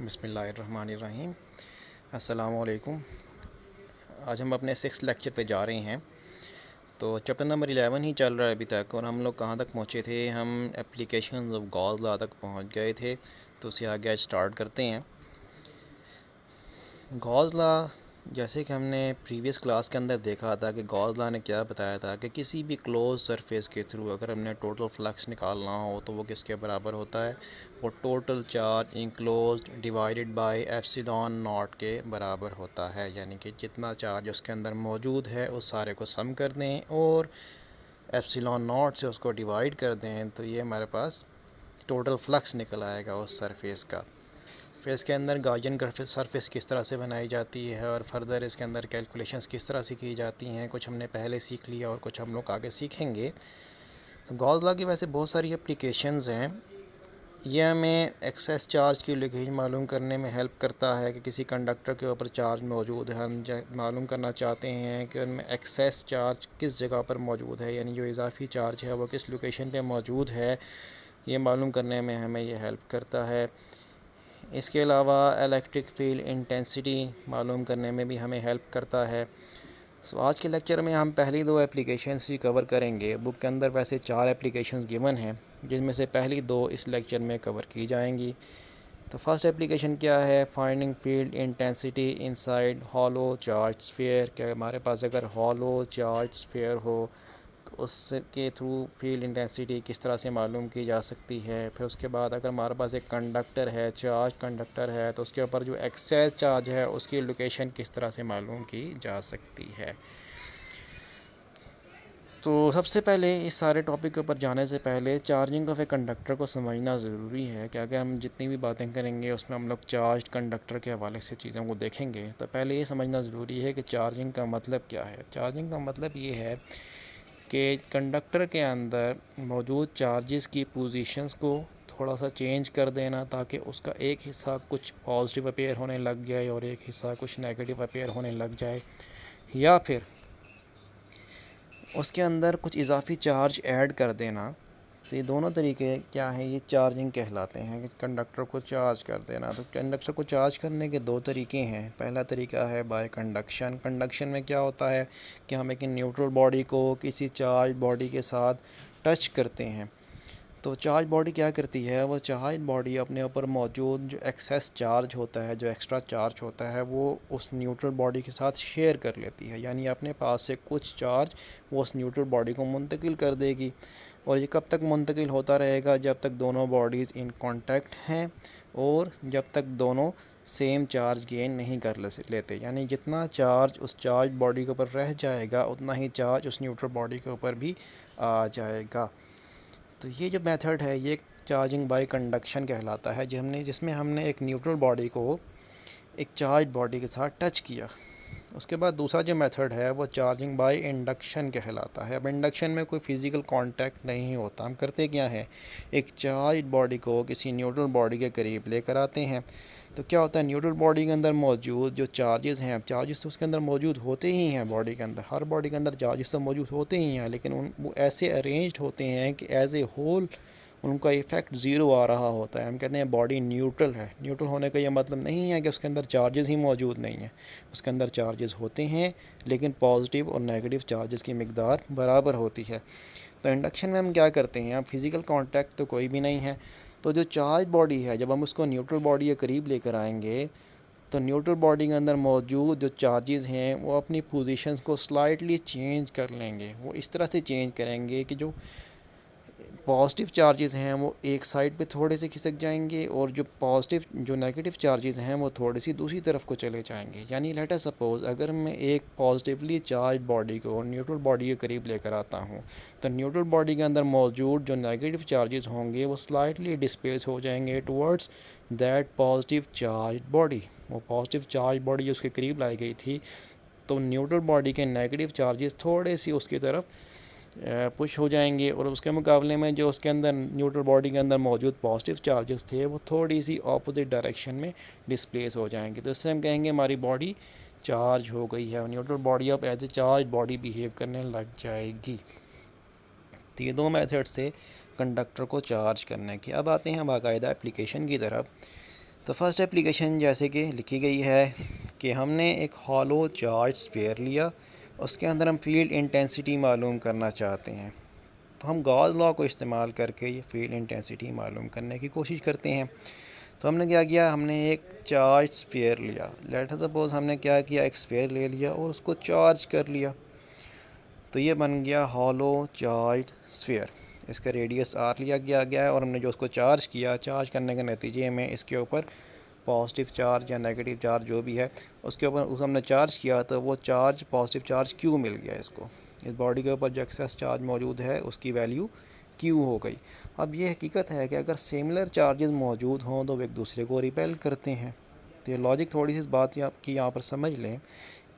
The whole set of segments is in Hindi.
बिस्मिल्लाहिर्रहमानिर्रहीम। अस्सलाम वालेकुम। आज हम अपने 6th लेक्चर पे जा रहे हैं। तो चैप्टर नंबर 11 ही चल रहा है अभी तक, और हम लोग कहाँ तक पहुँचे थे? हम एप्लीकेशंस ऑफ गॉस लॉ तक पहुँच गए थे। तो उससे आगे आज स्टार्ट करते हैं। गॉस लॉ, जैसे कि हमने प्रीवियस क्लास के अंदर देखा था कि गॉस लॉ ने क्या बताया था कि किसी भी क्लोज सरफेस के थ्रू अगर हमने टोटल फ्लक्स निकालना हो तो वो किसके बराबर होता है? वो total charge enclosed divided by epsilon naught के बराबर होता है। यानी कि जितना चार्ज उसके अंदर मौजूद है उस सारे को सम कर दें और एप्सिलॉन नॉट से उसको डिवाइड कर दें, तो ये हमारे पास टोटल फ्लक्स निकल आएगा उस सरफेस का। फिर इसके अंदर गॉसियन सरफेस किस तरह से बनाई जाती है और फर्दर इसके अंदर कैलकुलेशंस किस तरह से की जाती हैं, कुछ हमने पहले सीख लिया और कुछ हम लोग आगे सीखेंगे। तो गॉस लॉ की वैसे बहुत सारी एप्लीकेशंस हैं। ये हमें एक्सेस चार्ज की लीकेज मालूम करने में हेल्प करता है कि किसी कंडक्टर के ऊपर चार्ज मौजूद है, हम मालूम करना चाहते हैं कि उनमें एक्सेस चार्ज किस जगह पर मौजूद है, यानी जो इजाफी चार्ज है वो किस लोकेशन पे मौजूद है, ये मालूम करने में हमें ये हेल्प करता है। इसके अलावा इलेक्ट्रिक फील्ड इंटेंसिटी मालूम करने में भी हमें हेल्प करता है। आज के लेक्चर में हम पहली दो एप्लीकेशंस ही कवर करेंगे। बुक के अंदर वैसे 4 एप्लीकेशंस गिवन हैं, जिनमें से पहली 2 इस लेक्चर में कवर की जाएंगी। तो फर्स्ट एप्लीकेशन क्या है? Finding field intensity inside hollow charge sphere. कि हमारे पास अगर हॉलो चार्ज स्फीयर हो तो उसके थ्रू फील्ड इंटेंसिटी किस तरह से मालूम की जा सकती है। फिर उसके बाद अगर हमारे पास एक कंडक्टर है, चार्ज कंडक्टर है, तो उसके ऊपर जो एक्सेस चार्ज है उसकी लोकेशन किस तरह से मालूम की जा सकती है। तो सबसे पहले इस सारे टॉपिक के ऊपर जाने से पहले चार्जिंग ऑफ ए कंडक्टर को समझना ज़रूरी है कि अगर हम जितनी भी बातें करेंगे उसमें हम लोग चार्ज कंडक्टर के हवाले से चीज़ों को देखेंगे। तो पहले ये समझना ज़रूरी है कि चार्जिंग का मतलब क्या है। चार्जिंग का मतलब ये है कि कंडक्टर के अंदर मौजूद चार्जेस की पोजीशंस को थोड़ा सा चेंज कर देना, ताकि उसका एक हिस्सा कुछ पॉजिटिव अपेयर होने लग जाए और एक हिस्सा कुछ नेगेटिव अपेयर होने लग जाए, या फिर उसके अंदर कुछ इजाफी चार्ज ऐड कर देना। तो ये दोनों तरीके क्या हैं? ये चार्जिंग कहलाते हैं कि कंडक्टर को चार्ज कर देना। तो कंडक्टर को चार्ज करने के 2 तरीके हैं। पहला तरीका है बाय कंडक्शन। कंडक्शन में क्या होता है कि हम एक न्यूट्रल बॉडी को किसी चार्ज बॉडी के साथ टच करते हैं। तो चार्ज बॉडी क्या करती है? वो चार्ज बॉडी अपने ऊपर मौजूद जो एक्सेस चार्ज होता है, जो एक्स्ट्रा चार्ज होता है, वो उस न्यूट्रल बॉडी के साथ शेयर कर लेती है। यानी अपने पास से कुछ चार्ज वो उस न्यूट्रल बॉडी को मुंतकिल कर देगी। और ये कब तक मुंतकिल होता रहेगा? जब तक दोनों बॉडीज़ इन कांटेक्ट हैं और जब तक दोनों सेम चार्ज गेन नहीं कर लेते। यानी जितना चार्ज उस चार्ज बॉडी के ऊपर रह जाएगा उतना ही चार्ज उस न्यूट्रल बॉडी के ऊपर भी आ जाएगा। तो ये जो मेथड है ये चार्जिंग बाय कंडक्शन कहलाता है, जिसमें हमने एक न्यूट्रल बॉडी को एक चार्ज बॉडी के साथ टच किया। उसके बाद दूसरा जो मेथड है वो चार्जिंग बाय इंडक्शन कहलाता है। अब इंडक्शन में कोई फिज़िकल कांटेक्ट नहीं होता। हम करते क्या है, एक चार्ज बॉडी को किसी न्यूट्रल बॉडी के करीब लेकर आते हैं। तो क्या होता है, न्यूट्रल बॉडी के अंदर मौजूद जो चार्जेस हैं, चार्जेस तो उसके अंदर मौजूद होते ही हैं। बॉडी के अंदर, हर बॉडी के अंदर चार्जेस तो मौजूद होते ही हैं, लेकिन वो ऐसे अरेंज्ड होते हैं कि एज ए होल उनका इफ़ेक्ट ज़ीरो आ रहा होता है। हम कहते हैं बॉडी न्यूट्रल है। न्यूट्रल होने का ये मतलब नहीं है कि उसके अंदर चार्जेस ही मौजूद नहीं हैं। उसके अंदर चार्जेस होते हैं, लेकिन पॉजिटिव और नेगेटिव चार्जेस की मिकदार बराबर होती है। तो इंडक्शन में हम क्या करते हैं, अब फिज़िकल कांटेक्ट तो कोई भी नहीं है। तो जो चार्ज बॉडी है, जब हम उसको न्यूट्रल बॉडी के करीब लेकर आएंगे तो न्यूट्रल बॉडी के अंदर मौजूद जो चार्जेस हैं वो अपनी पोजीशंस को स्लाइटली चेंज कर लेंगे। वो इस तरह से चेंज करेंगे कि जो पॉजिटिव चार्जेस हैं वो एक साइड पे थोड़े से खिसक जाएंगे और जो नेगेटिव चार्जेस हैं वो थोड़ी सी दूसरी तरफ को चले जाएंगे। यानी लेट अस सपोज अगर मैं एक पॉजिटिवली चार्ज बॉडी को न्यूट्रल बॉडी के करीब लेकर आता हूँ, तो न्यूट्रल बॉडी के अंदर मौजूद जो नेगेटिव चार्जेस होंगे वो स्लाइटली डिस्प्लेस हो जाएंगे towards that positive charge body. वो पॉजिटिव चार्ज बॉडी जो उसके करीब लाई गई थी, तो न्यूट्रल बॉडी के नेगेटिव चार्जेस थोड़े सी उसकी तरफ पुश हो जाएंगे, और उसके मुकाबले में जो उसके अंदर न्यूट्रल बॉडी के अंदर मौजूद पॉजिटिव चार्जेस थे वो थोड़ी सी ऑपोजिट डायरेक्शन में डिस्प्लेस हो जाएंगे। तो इससे हम कहेंगे हमारी बॉडी चार्ज हो गई है, न्यूट्रल बॉडी अब as a charge body behave करने लग जाएगी। तो ये 2 मेथड्स थे कंडक्टर को चार्ज करने के। अब आते हैं बाकायदा एप्लीकेशन की तरफ। तो फर्स्ट एप्लीकेशन जैसे कि लिखी गई है कि हमने एक हॉलो चार्ज स्फीयर लिया, उसके अंदर हम फील्ड इंटेंसिटी मालूम करना चाहते हैं। तो हम गॉस लॉ को इस्तेमाल करके ये फील्ड इंटेंसिटी मालूम करने की कोशिश करते हैं। तो हमने क्या किया, हमने एक चार्ज स्फीयर लिया। लेट सपोज हमने क्या किया, एक स्फीयर ले लिया और उसको चार्ज कर लिया। तो ये बन गया हॉलो चार्ज स्फीयर। इसका रेडियस आर लिया गया है और हमने जो उसको चार्ज किया, चार्ज करने के नतीजे में इसके ऊपर पॉजिटिव चार्ज या नेगेटिव चार्ज जो भी है उसके ऊपर उस हमने चार्ज किया, तो वो चार्ज पॉजिटिव चार्ज क्यू मिल गया इसको। इस बॉडी के ऊपर जो एक्सेस चार्ज मौजूद है उसकी वैल्यू क्यू हो गई। अब ये हकीकत है कि अगर सिमिलर चार्जेस मौजूद हों तो वे एक दूसरे को रिपेल करते हैं। तो ये लॉजिक थोड़ी सी इस बात की यहाँ पर समझ लें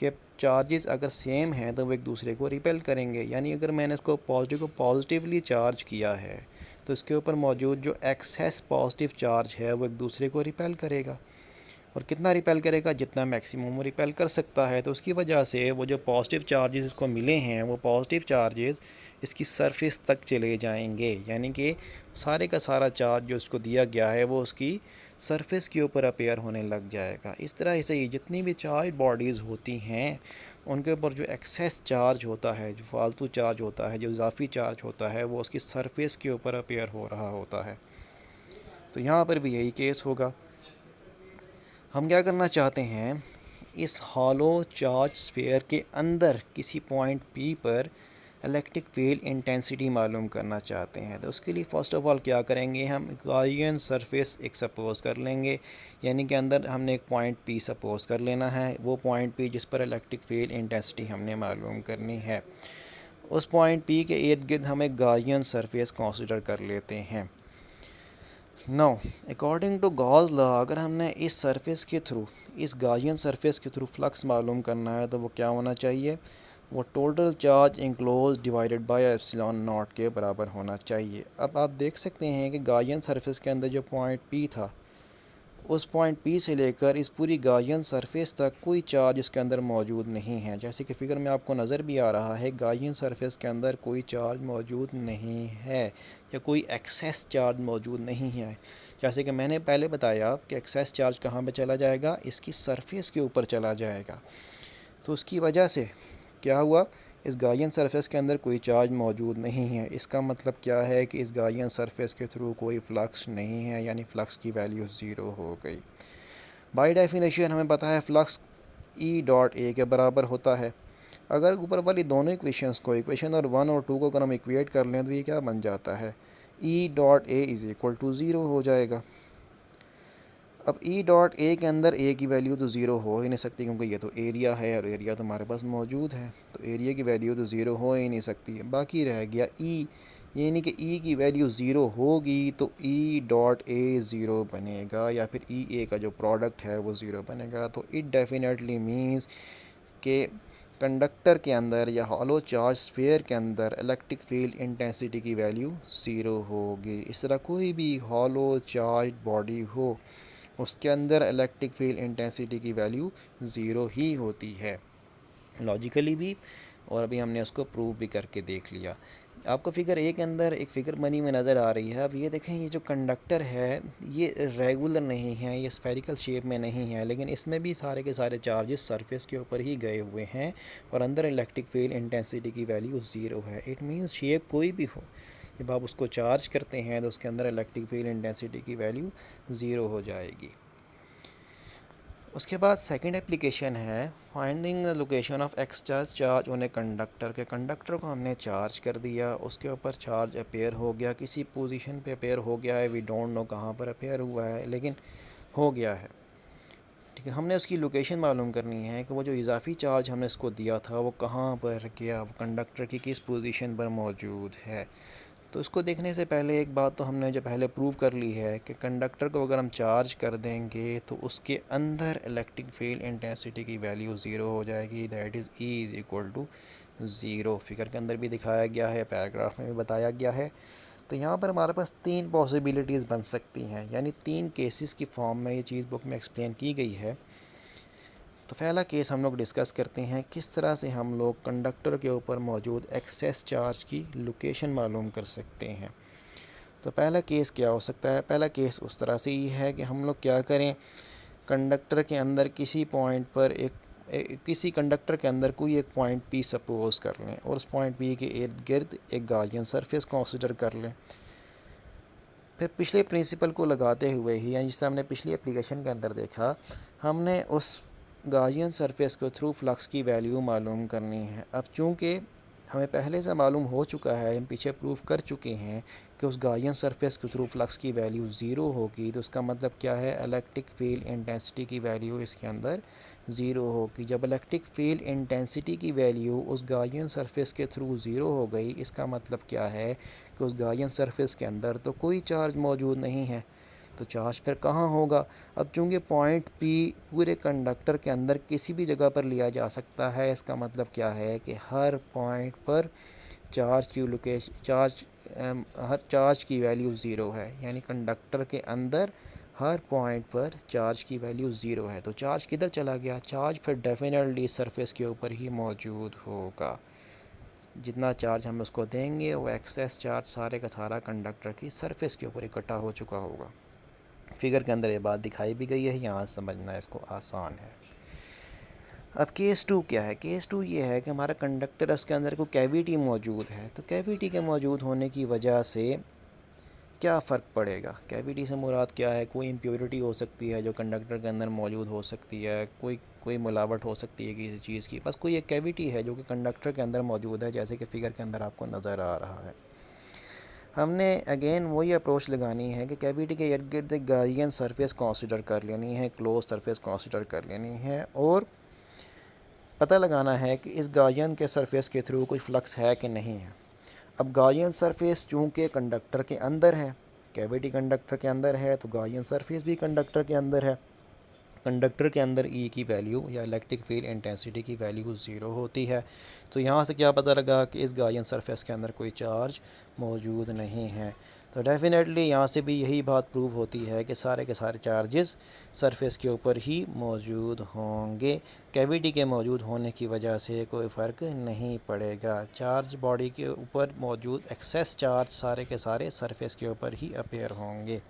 कि चार्जेस अगर सेम हैं तो वो एक दूसरे को रिपेल करेंगे। यानी अगर मैंने इसको पॉजिटिव को पॉजिटिवली चार्ज किया है तो इसके ऊपर मौजूद जो एक्सेस पॉजिटिव चार्ज है वो एक दूसरे को रिपेल करेगा। और कितना रिपेल करेगा, जितना मैक्सिमम वो रिपेल कर सकता है। तो उसकी वजह से वो जो पॉजिटिव चार्जेस इसको मिले हैं वो पॉजिटिव चार्जेस इसकी सरफेस तक चले जाएंगे। यानी कि सारे का सारा चार्ज जो उसको दिया गया है वो उसकी सरफेस के ऊपर अपेयर होने लग जाएगा। इस तरह से ही जितनी भी चार्ज बॉडीज़ होती हैं उनके ऊपर जो एक्सेस चार्ज होता है, जो फालतू चार्ज होता है, जो इजाफी चार्ज होता है, वो उसकी सरफेस के ऊपर अपेयर हो रहा होता है। तो यहाँ पर भी यही केस होगा। हम क्या करना चाहते हैं, इस हॉलो चार्ज स्फीयर के अंदर किसी पॉइंट पी पर इलेक्ट्रिक फील्ड इंटेंसिटी मालूम करना चाहते हैं। तो उसके लिए फ़र्स्ट ऑफ़ ऑल क्या करेंगे, हम गॉसियन सरफेस एक सपोज़ कर लेंगे। यानी कि अंदर हमने एक पॉइंट पी सपोज़ कर लेना है, वो पॉइंट पी जिस पर इलेक्ट्रिक फील्ड इंटेंसिटी हमने मालूम करनी है। उस पॉइंट पी के इर्द गिर्द हम एक गॉसियन सरफेस कंसिडर कर लेते हैं। No according to Gauss law, अगर हमने इस सरफेस के थ्रू, इस गॉसियन सरफेस के थ्रू फ्लक्स मालूम करना है तो वो क्या होना चाहिए, वो total charge enclose divided by epsilon naught के बराबर होना चाहिए। अब आप देख सकते हैं कि गॉसियन सरफेस के अंदर जो पॉइंट पी था, उस पॉइंट पी से लेकर इस पूरी गॉसियन सरफेस तक कोई चार्ज इसके अंदर मौजूद नहीं है। जैसे कि फिगर में आपको नज़र भी आ रहा है, गॉसियन सरफेस के अंदर कोई चार्ज मौजूद नहीं है या कोई एक्सेस चार्ज मौजूद नहीं है। जैसे कि मैंने पहले बताया कि एक्सेस चार्ज कहाँ पे चला जाएगा, इसकी सरफेस के ऊपर चला जाएगा। तो उसकी वजह से क्या हुआ, इस गॉसियन सरफेस के अंदर कोई चार्ज मौजूद नहीं है। इसका मतलब क्या है कि इस गॉसियन सरफेस के थ्रू कोई फ्लक्स नहीं है, यानी फ्लक्स की वैल्यू ज़ीरो हो गई। बाय डेफिनेशन हमें पता है फ्लक्स ई डॉट ए के बराबर होता है। अगर ऊपर वाली दोनों इक्वेशंस को, इक्वेशन और 1 और 2 को अगर हम इक्वेट कर लें तो ये क्या बन जाता है, E dot A is equal to zero हो जाएगा। अब ई डॉट ए के अंदर ए की वैल्यू तो ज़ीरो हो ही नहीं सकती, क्योंकि ये तो एरिया है और एरिया तो हमारे पास मौजूद है, तो एरिया की वैल्यू तो ज़ीरो हो ही नहीं सकती। बाकी रह गया ई, यानी कि ई की वैल्यू ज़ीरो होगी तो ई डॉट ए ज़ीरो बनेगा, या फिर ई ए का जो प्रोडक्ट है वो ज़ीरो बनेगा। तो इट डेफिनेटली मीन्स कि कंडक्टर के अंदर या हॉलो चार्ज स्फीयर के अंदर इलेक्ट्रिक फील्ड इंटेंसिटी की वैल्यू ज़ीरो होगी। इस तरह कोई भी हॉलो चार्ज बॉडी हो उसके अंदर इलेक्ट्रिक फील्ड इंटेंसिटी की वैल्यू ज़ीरो ही होती है, लॉजिकली भी, और अभी हमने उसको प्रूव भी करके देख लिया। आपको फिगर ए के अंदर एक फ़िगर बनी में नज़र आ रही है। अब ये देखें, ये जो कंडक्टर है ये रेगुलर नहीं है, ये स्फेरिकल शेप में नहीं है, लेकिन इसमें भी सारे के सारे चार्जेस सरफेस के ऊपर ही गए हुए हैं और अंदर इलेक्ट्रिक फील्ड इंटेंसिटी की वैल्यू ज़ीरो है। इट मीन्स शेप कोई भी हो, जब आप उसको चार्ज करते हैं तो उसके अंदर इलेक्ट्रिक फील्ड इंटेंसिटी की वैल्यू ज़ीरो हो जाएगी। उसके बाद सेकंड एप्लीकेशन है finding the location of excess charge on a conductor. के कंडक्टर को हमने चार्ज कर दिया, उसके ऊपर चार्ज अपेयर हो गया, किसी पोजीशन पे अपेयर हो गया है, वी डोंट नो कहाँ पर अपेयर हुआ है, लेकिन हो गया है। ठीक है, हमने उसकी लोकेशन मालूम करनी है कि वो जो इजाफी चार्ज हमने इसको दिया था वो कहाँ पर गया, वो कंडक्टर की किस पोजीशन पर मौजूद है। तो उसको देखने से पहले एक बात तो हमने जो पहले प्रूव कर ली है कि कंडक्टर को अगर हम चार्ज कर देंगे तो उसके अंदर इलेक्ट्रिक फील्ड इंटेंसिटी की वैल्यू ज़ीरो हो जाएगी, that is E is equal to zero. Figure के अंदर भी दिखाया गया है, पैराग्राफ में भी बताया गया है। तो यहाँ पर हमारे पास तीन पॉसिबिलिटीज़ बन सकती हैं, यानी तीन केसेस की फॉर्म में ये चीज़ बुक में एक्सप्लेन की गई है। तो पहला केस हम लोग डिस्कस करते हैं, किस तरह से हम लोग कंडक्टर के ऊपर मौजूद एक्सेस चार्ज की लोकेशन मालूम कर सकते हैं। तो पहला केस क्या हो सकता है? पहला केस उस तरह से ही है कि हम लोग क्या करें, कंडक्टर के अंदर किसी पॉइंट पर किसी कंडक्टर के अंदर कोई एक पॉइंट पी सपोज कर लें और उस पॉइंट पी के इर्द गिर्द एक गार्जियन सरफेस कंसीडर कर लें। फिर पिछले प्रिंसिपल को लगाते हुए ही, यानी जिससे हमने पिछली एप्लीकेशन के अंदर देखा, हमने उस गार्जियन सरफेस को थ्रू फ्लक्स की वैल्यू मालूम करनी है। अब चूँकि हमें पहले से मालूम हो चुका है, हम पीछे प्रूफ कर चुके हैं कि उस गार्जियन सरफेस के थ्रू फ्लक्स की वैल्यू ज़ीरो होगी, तो उसका मतलब क्या है, इलेक्ट्रिक फील्ड इंटेंसिटी की वैल्यू इसके अंदर ज़ीरो होगी। जब इलेक्ट्रिक फील्ड इंटेंसिटी की वैल्यू उस गार्जियन सरफेस के थ्रू ज़ीरो हो गई, इसका मतलब क्या है कि उस गार्जियन सरफेस के अंदर तो कोई चार्ज मौजूद नहीं है, तो चार्ज फिर कहाँ होगा? अब चूँकि पॉइंट पी पूरे कंडक्टर के अंदर किसी भी जगह पर लिया जा सकता है, इसका मतलब क्या है कि हर पॉइंट पर चार्ज की हर चार्ज की वैल्यू ज़ीरो है, यानी कंडक्टर के अंदर हर पॉइंट पर चार्ज की वैल्यू ज़ीरो है। तो चार्ज किधर चला गया? चार्ज फिर डेफिनेटली सरफेस के ऊपर ही मौजूद होगा। जितना चार्ज हम उसको देंगे वो एक्सेस चार्ज सारे का सारा कंडक्टर की सरफेस के ऊपर इकट्ठा हो चुका होगा। फिगर के अंदर ये बात दिखाई भी गई है, यहाँ समझना इसको आसान है। अब केस टू क्या है? केस टू ये है कि हमारा कंडक्टर उसके अंदर कोई कैविटी मौजूद है, तो कैविटी के मौजूद होने की वजह से क्या फ़र्क पड़ेगा? कैविटी से मुराद क्या है? कोई इम्प्योरिटी हो सकती है जो कंडक्टर के अंदर मौजूद हो सकती है, कोई मिलावट हो सकती है किसी चीज़ की, बस कोई एक कैविटी है जो कि कंडक्टर के अंदर मौजूद है, जैसे कि फ़िगर के अंदर आपको नज़र आ रहा है। हमने अगेन वही अप्रोच लगानी है कि कैविटी के इर्द गिर्द एक गार्जियन सरफेस कंसीडर कर लेनी है, क्लोज सरफेस कंसीडर कर लेनी है और पता लगाना है कि इस गार्जियन के सरफेस के थ्रू कुछ फ्लक्स है कि नहीं है। अब गार्जियन सरफेस चूँकि कंडक्टर के अंदर है, कैविटी कंडक्टर के अंदर है, तो गार्जियन सरफेस भी कंडक्टर के अंदर है। कंडक्टर के अंदर ई की वैल्यू या इलेक्ट्रिक फील्ड इंटेंसिटी की वैल्यू ज़ीरो होती है। तो यहाँ से क्या पता लगा कि इस गार्जियन सरफेस के अंदर कोई चार्ज मौजूद नहीं है। तो डेफिनेटली यहाँ से भी यही बात प्रूव होती है कि सारे के सारे चार्जेस सरफेस के ऊपर ही मौजूद होंगे। कैविटी के मौजूद होने की वजह से कोई फ़र्क नहीं पड़ेगा। चार्ज बॉडी के ऊपर मौजूद एक्सेस चार्ज सारे के सारे सरफेस के ऊपर ही अपेयर होंगे।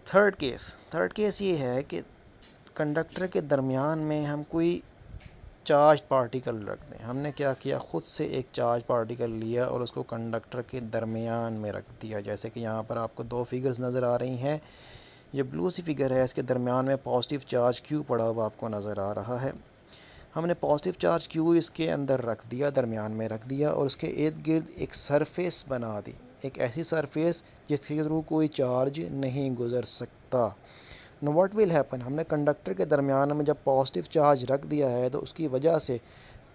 थर्ड केस ये है कि कंडक्टर के दरमियान में हम कोई चार्ज पार्टिकल रख दें। हमने क्या किया, ख़ुद से एक चार्ज पार्टिकल लिया और उसको कंडक्टर के दरमियान में रख दिया। जैसे कि यहाँ पर आपको दो फिगर्स नज़र आ रही हैं। ये ब्लू सी फिगर है, इसके दरमियान में पॉजिटिव चार्ज क्यू पड़ा हुआ आपको नज़र आ रहा है। हमने पॉजिटिव चार्ज क्यू इसके अंदर रख दिया, दरमियान में रख दिया और उसके इर्द गिर्द एक सरफेस बना दी, एक ऐसी सरफेस जिसके थ्रू कोई चार्ज नहीं गुज़र सकता। नो व्हाट विल हैपन, हमने कंडक्टर के दरमियान में जब पॉजिटिव चार्ज रख दिया है तो उसकी वजह से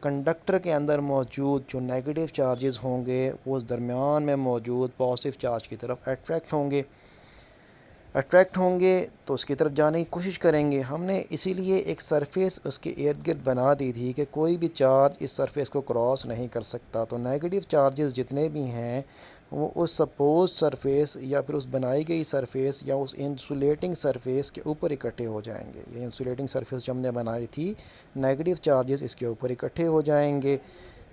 कंडक्टर के अंदर मौजूद जो नेगेटिव चार्जेस होंगे वो उस दरमियान में मौजूद पॉजिटिव चार्ज की तरफ अट्रैक्ट होंगे तो उसकी तरफ जाने की कोशिश करेंगे। हमने इसीलिए एक सरफेस उसके इर्द गिर्द बना दी थी कि कोई भी चार्ज इस सरफेस को क्रॉस नहीं कर सकता। तो नेगेटिव चार्जेस जितने भी हैं वो उस सपोज सरफेस या फिर उस बनाई गई सरफेस या उस इंसुलेटिंग सरफेस के ऊपर इकट्ठे हो जाएंगे। ये इंसुलेटिंग सरफेस जो हमने बनाई थी, नेगेटिव चार्जेस इसके ऊपर इकट्ठे हो जाएंगे,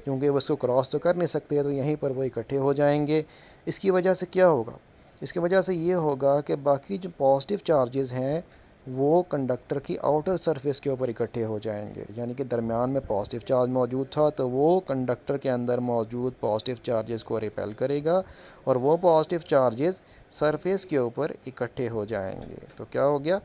क्योंकि वो इसको क्रॉस तो कर नहीं सकते, तो यहीं पर वो इकट्ठे हो जाएंगे। इसकी वजह से क्या होगा? इसकी वजह से ये होगा कि बाकी जो पॉजिटिव चार्जेस हैं वो कंडक्टर की आउटर सरफेस के ऊपर इकट्ठे हो जाएंगे, यानी कि दरमियान में पॉजिटिव चार्ज मौजूद था तो वो कंडक्टर के अंदर मौजूद पॉजिटिव चार्जेस को रिपेल करेगा और वो पॉजिटिव चार्जेस सरफेस के ऊपर इकट्ठे हो जाएंगे। तो क्या हो गया,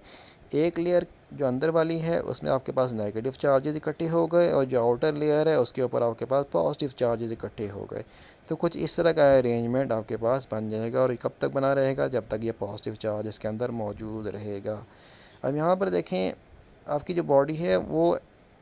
एक लेयर जो अंदर वाली है उसमें आपके पास नेगेटिव चार्जेस इकट्ठे हो गए और जो आउटर लेयर है उसके ऊपर आपके पास पॉजिटिव चार्जेस इकट्ठे हो गए। तो कुछ इस तरह का अरेंजमेंट आपके पास बन जाएगा और ये कब तक बना रहेगा? जब तक ये पॉजिटिव चार्ज इसके अंदर मौजूद रहेगा। अब यहाँ पर देखें, आपकी जो बॉडी है वो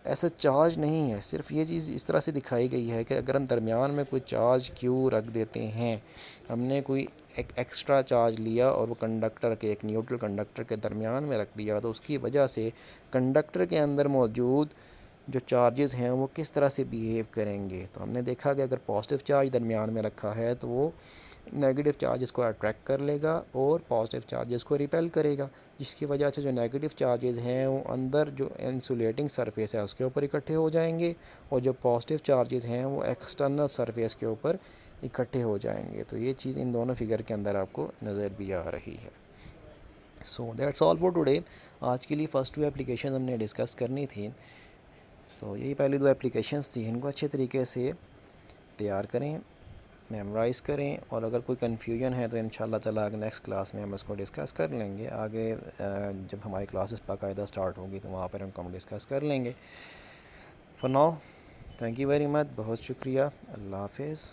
ऐसा चार्ज नहीं है, सिर्फ ये चीज़ इस तरह से दिखाई गई है कि अगर हम दरमियान में कोई चार्ज क्यू रख देते हैं, हमने कोई एक एक्स्ट्रा चार्ज लिया और वो कंडक्टर के, एक न्यूट्रल कंडक्टर के दरमियान में रख दिया, तो उसकी वजह से कंडक्टर के अंदर मौजूद जो चार्जेस हैं वो किस तरह से बिहेव करेंगे। तो हमने देखा कि अगर पॉजिटिव चार्ज दरमियान में रखा है तो वो नेगेटिव चार्जेस को अट्रैक्ट कर लेगा और पॉजिटिव चार्जेस को रिपेल करेगा, जिसकी वजह से जो नेगेटिव चार्जेस हैं वो अंदर जो इंसुलेटिंग सरफेस है उसके ऊपर इकट्ठे हो जाएंगे और जो पॉजिटिव चार्जेस हैं वो एक्सटर्नल सरफेस के ऊपर इकट्ठे हो जाएंगे। तो ये चीज़ इन दोनों फिगर के अंदर आपको नज़र भी आ रही है। So that's all for today. आज के लिए फ़र्स्ट 2 एप्लीकेशन हमने डिस्कस करनी थी। तो यही पहली 2 एप्लीकेशंस थी, इनको अच्छे तरीके से तैयार करें, मेमोराइज़ करें, और अगर कोई कन्फ्यूजन है तो इंशाल्लाह ताला नेक्स्ट क्लास में हम इसको डिस्कस कर लेंगे। आगे जब हमारी क्लासेस बाकायदा स्टार्ट होगी तो वहाँ पर हम डिस्कस कर लेंगे। For now thank you very much, बहुत शुक्रिया, अल्लाह हाफिज़।